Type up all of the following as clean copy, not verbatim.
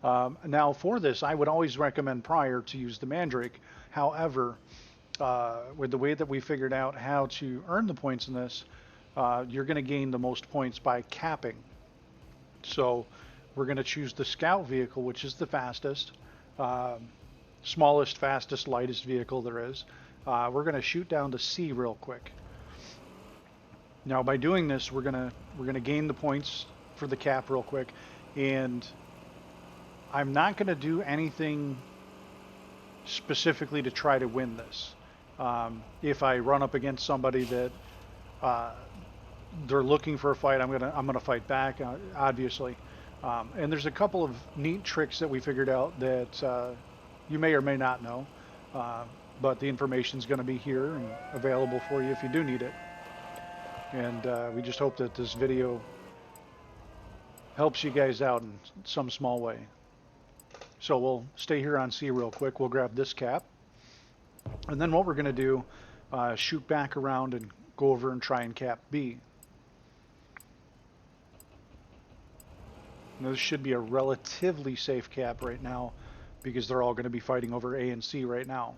Now for this, I would always recommend prior to use the Mandrake. However, with the way that we figured out how to earn the points in this, you're going to gain the most points by capping. So we're going to choose the Scout vehicle, which is the fastest, uh, smallest, fastest, lightest vehicle there is. We're going to shoot down to C real quick. Now by doing this, we're gonna gain the points for the cap real quick, and I'm not going to do anything specifically to try to win this. If I run up against somebody that uh, they're looking for a fight, I'm gonna fight back, obviously. And there's a couple of neat tricks that we figured out that you may or may not know, uh, but the information is going to be here and available for you if you do need it. And we just hope that this video helps you guys out in some small way. So we'll stay here on C real quick. We'll grab this cap. And then what we're going to do, shoot back around and go over and try and cap B. Now, this should be a relatively safe cap right now because they're all going to be fighting over A and C right now.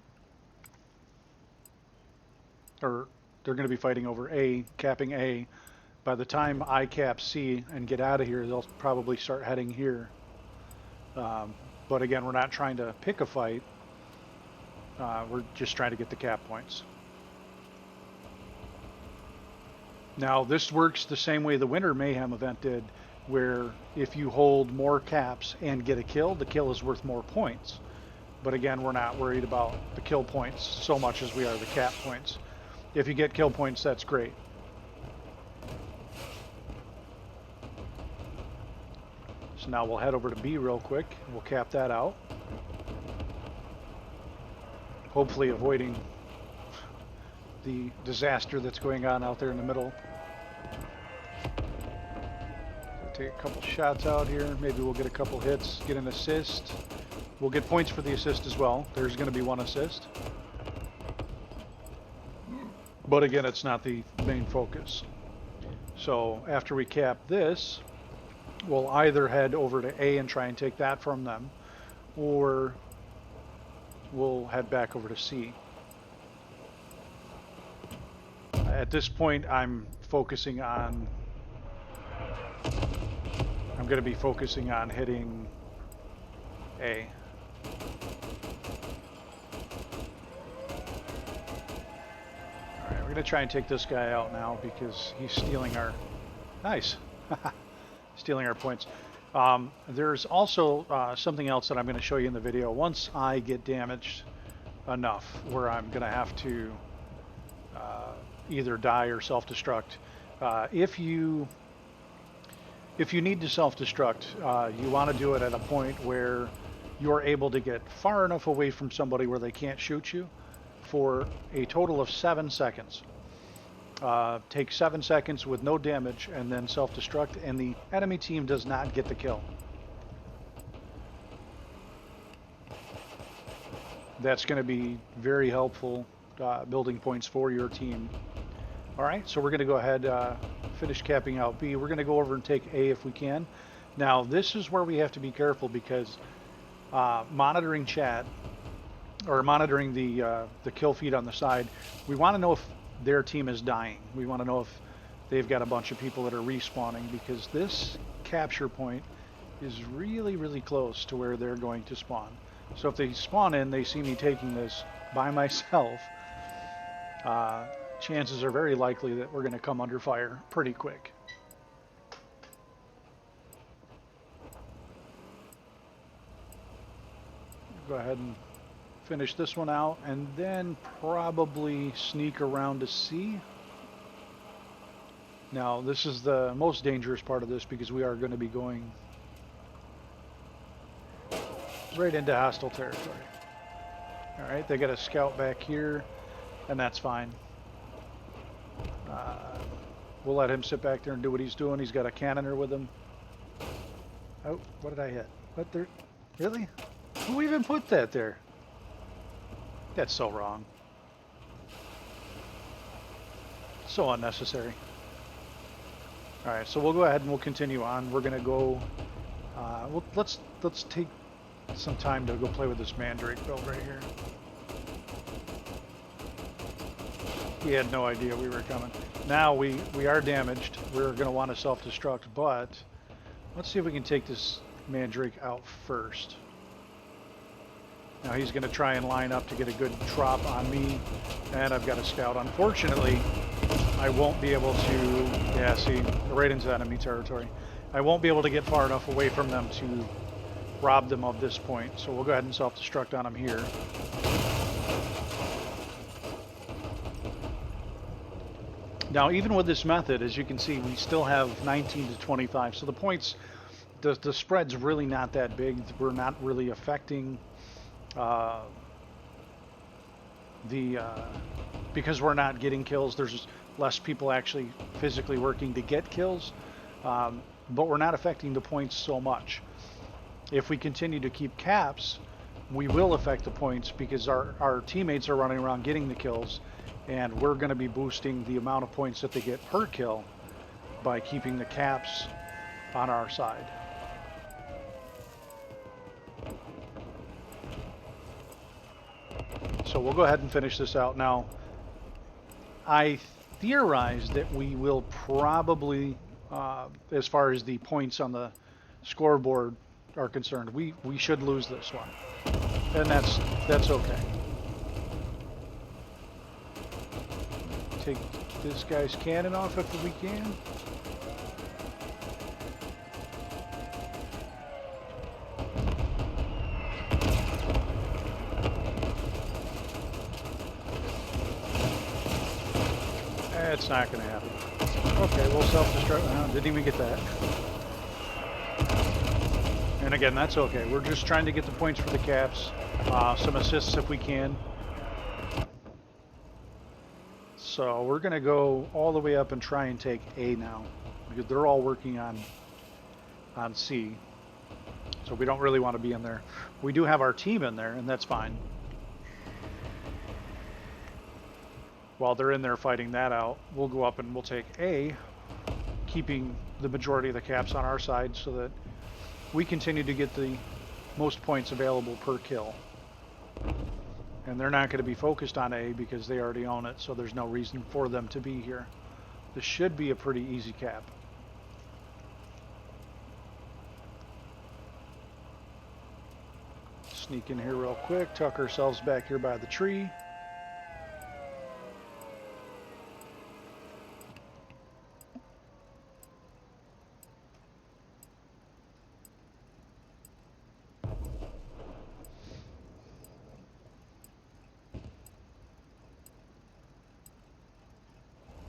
Or they're going to be fighting over A, capping A. By the time I cap C and get out of here, they'll probably start heading here. But again, we're not trying to pick a fight. We're just trying to get the cap points. Now, this works the same way the Winter Mayhem event did, where if you hold more caps and get a kill, the kill is worth more points. But again, we're not worried about the kill points so much as we are the cap points. If you get kill points, that's great. So now we'll head over to B real quick. We'll cap that out. Hopefully avoiding the disaster that's going on out there in the middle. Take a couple shots out here. Maybe we'll get a couple hits, get an assist. We'll get points for the assist as well. There's going to be one assist. But again, it's not the main focus. So after we cap this, we'll either head over to A and try and take that from them, or we'll head back over to C. At this point, I'm going to be focusing on hitting A. Alright, we're going to try and take this guy out now because he's stealing our... Nice! Stealing our points. There's also something else that I'm going to show you in the video. Once I get damaged enough where I'm going to have to either die or self-destruct, if you need to self-destruct, you want to do it at a point where you're able to get far enough away from somebody where they can't shoot you for a total of 7 seconds. Take 7 seconds with no damage and then self-destruct, and the enemy team does not get the kill. That's going to be very helpful building points for your team. Alright, so we're going to go ahead, finish capping out B. We're going to go over and take A if we can. Now, this is where we have to be careful because monitoring chat, or monitoring the kill feed on the side, we want to know if their team is dying. We want to know if they've got a bunch of people that are respawning, because this capture point is really, really close to where they're going to spawn. So if they spawn in, they see me taking this by myself, chances are very likely that we're going to come under fire pretty quick. Go ahead and finish this one out, and then probably sneak around to C. Now, this is the most dangerous part of this because we are going to be going right into hostile territory. Alright, they got a scout back here, and that's fine. We'll let him sit back there and do what he's doing. He's got a cannoner with him. Oh, what did I hit? What there? Really? Who even put that there? That's so wrong. So unnecessary. Alright, so we'll go ahead and we'll continue on. We're going to go Well, let's take some time to go play with this Mandrake build right here. He had no idea we were coming. Now we are damaged. We're going to want to self-destruct, but let's see if we can take this Mandrake out first. Now he's going to try and line up to get a good drop on me, and I've got a scout. Unfortunately, I won't be able to, yeah, see, right into enemy territory. I won't be able to get far enough away from them to rob them of this point, so we'll go ahead and self-destruct on them here. Now, even with this method, as you can see, we still have 19 to 25, so the points, the spread's really not that big. We're not really affecting because we're not getting kills. There's less people actually physically working to get kills, but we're not affecting the points so much. If we continue to keep caps, we will affect the points because our teammates are running around getting the kills, and we're going to be boosting the amount of points that they get per kill by keeping the caps on our side. So we'll go ahead and finish this out. Now, I theorize that we will probably, as far as the points on the scoreboard are concerned, we should lose this one, and that's okay. Take this guy's cannon off if we can. It's not going to happen. Okay, we'll self-destruct. Didn't even get that. And again, that's okay. We're just trying to get the points for the caps. Some assists if we can. So we're going to go all the way up and try and take A now, because they're all working on C. So we don't really want to be in there. We do have our team in there, and that's fine. While they're in there fighting that out, we'll go up and we'll take A, keeping the majority of the caps on our side so that we continue to get the most points available per kill. And they're not going to be focused on A because they already own it, so there's no reason for them to be here. This should be a pretty easy cap. Sneak in here real quick, tuck ourselves back here by the tree.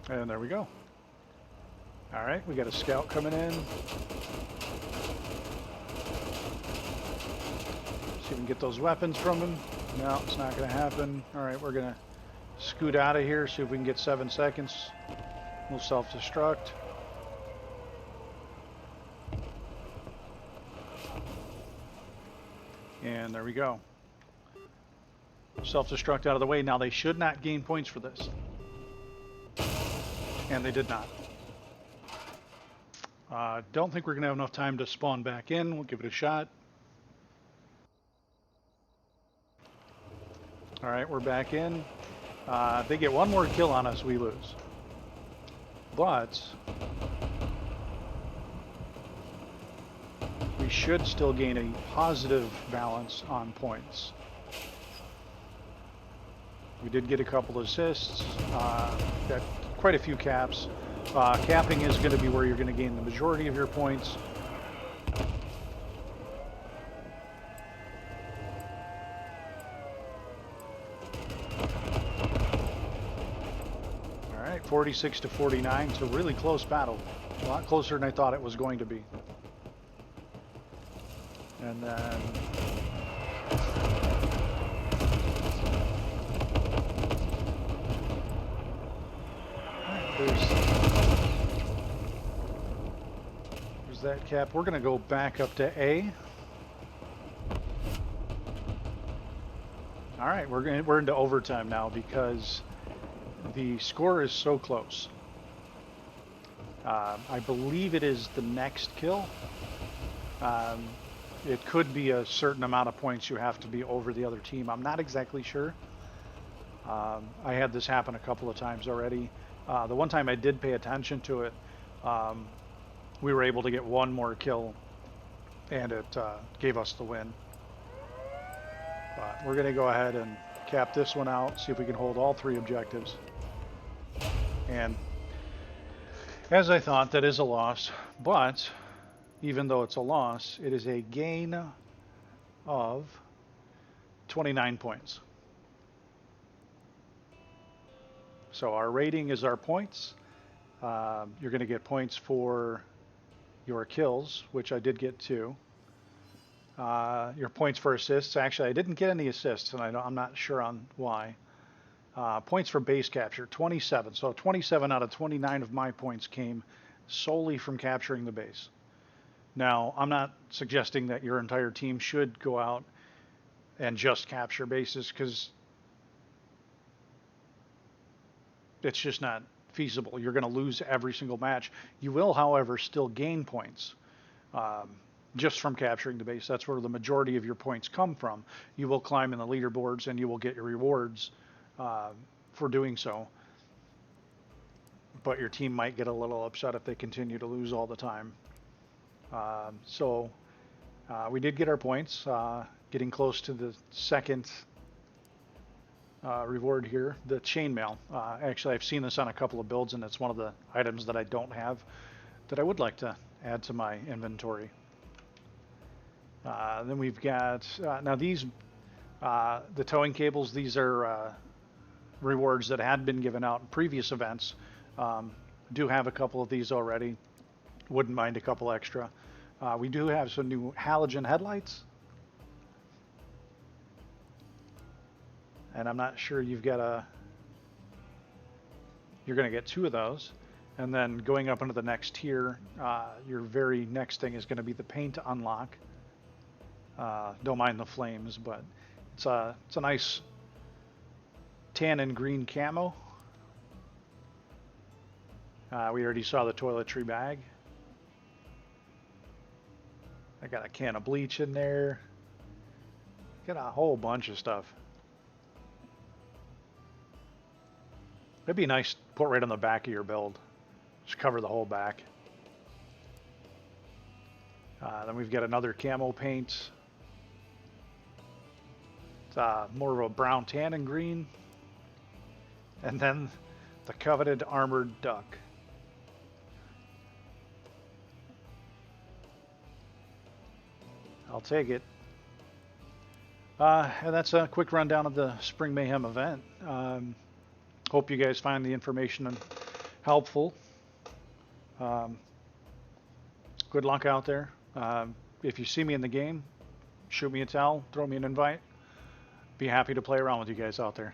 And there we go. All right, we got a scout coming in. See if we can get those weapons from him. No, it's not going to happen. All right, we're going to scoot out of here, see if we can get 7 seconds. We'll self-destruct. And there we go. Self-destruct out of the way. Now they should not gain points for this. And they did not. Don't think we're going to have enough time to spawn back in. We'll give it a shot. All right, we're back in. They get one more kill on us, we lose. But we should still gain a positive balance on points. We did get a couple assists. Got quite a few caps. Capping is going to be where you're going to gain the majority of your points. All right, 46 to 49. It's a really close battle. A lot closer than I thought it was going to be. And then there's that cap. We're going to go back up to A. All right, we're into overtime now because the score is so close. I believe it is the next kill. It could be a certain amount of points you have to be over the other team. I'm not exactly sure. I had this happen a couple of times already. The one time I did pay attention to it, we were able to get one more kill, and it gave us the win. But we're going to go ahead and cap this one out, see if we can hold all 3 objectives. And as I thought, that is a loss, but even though it's a loss, it is a gain of 29 points. So our rating is our points. You're going to get points for your kills, which I did get 2. Your points for assists. Actually, I didn't get any assists, and I'm not sure on why. Points for base capture, 27. So 27 out of 29 of my points came solely from capturing the base. Now, I'm not suggesting that your entire team should go out and just capture bases, because it's just not feasible. You're going to lose every single match. You will, however, still gain points just from capturing the base. That's where the majority of your points come from. You will climb in the leaderboards, and you will get your rewards for doing so. But your team might get a little upset if they continue to lose all the time. So we did get our points, getting close to the second reward here, the chainmail. Actually, I've seen this on a couple of builds, and it's one of the items that I don't have that I would like to add to my inventory. Then we've got, now these, the towing cables, these are rewards that had been given out in previous events. Do have a couple of these already. Wouldn't mind a couple extra. We do have some new halogen headlights. And I'm not sure you've got you're going to get 2 of those. And then going up into the next tier, your very next thing is going to be the paint unlock. Don't mind the flames, but it's a nice tan and green camo. We already saw the toiletry bag. I got a can of bleach in there. Got a whole bunch of stuff. It'd be nice to put right on the back of your build. Just cover the whole back. Then we've got another camo paint. It's more of a brown, tan, and green. And then the coveted armored duck. I'll take it. And that's a quick rundown of the Spring Mayhem event. Hope you guys find the information helpful. Good luck out there. If you see me in the game, shoot me a towel, throw me an invite. Be happy to play around with you guys out there.